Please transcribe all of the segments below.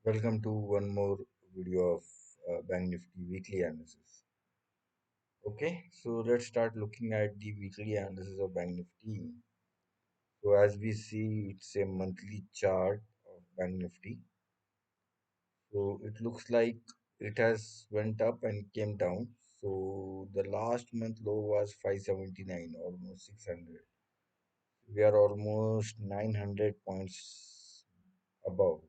Welcome to one more video of Bank Nifty weekly analysis. Okay, so let's start looking at the weekly analysis of Bank Nifty. So as we see, it's a monthly chart of Bank Nifty. So it looks like it has went up and came down. So the last month low was 579, almost 600. We are almost 900 points above.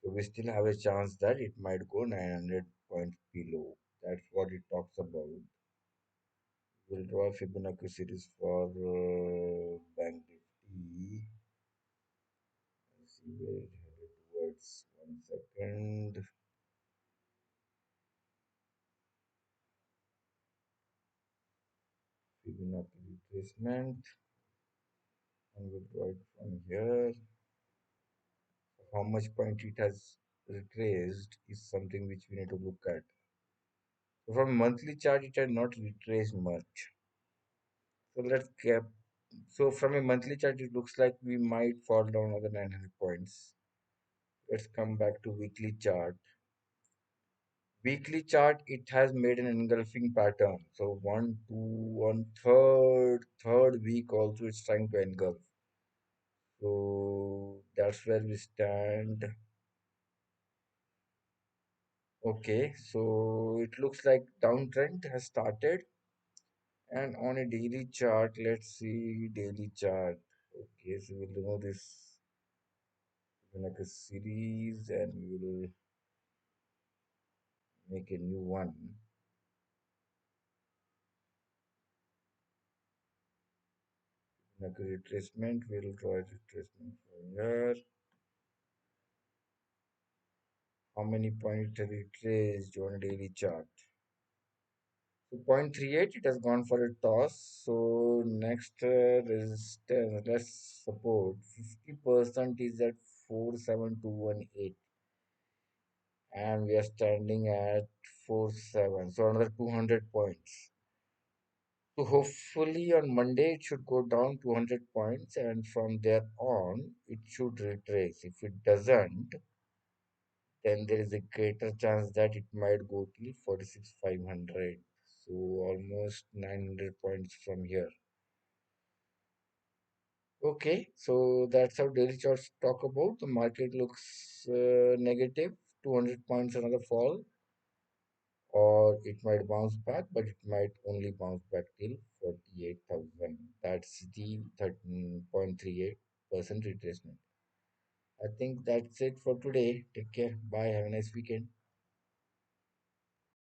So we still have a chance that it might go 900 points below. That's what it talks about. We'll draw a Fibonacci series for Bank Nifty. Let's see where it headed towards. 1 second. Fibonacci retracement. And we'll draw it from here. How much point it has retraced is something which we need to look at. So from monthly chart, it had not retraced much. So let's keep. So from a monthly chart, it looks like we might fall down another 900 points. Let's come back to weekly chart. Weekly chart, it has made an engulfing pattern. So one, two, one third week also it's trying to engulf. So that's where we stand. Okay, so it looks like downtrend has started. And on a daily chart, let's see daily chart. Okay, so we'll remove this like a series and we will make a new one. Like a retracement, we'll draw a retracement from here. How many points have retraced on a daily chart? So 0.38, it has gone for a toss. So next resistance, let's support 50% is at 47218, and we are standing at 47. So another 200 points. So hopefully on Monday it should go down 200 points, and from there on it should retrace. If it doesn't, then there is a greater chance that it might go till 46,500. So almost 900 points from here. Okay, so that's how daily charts talk about. The market looks negative, 200 points another fall, or it might bounce back, but it might only bounce back till 48,000. That's the 13.38% retracement. I think that's it for today. Take care. Bye. Have a nice weekend.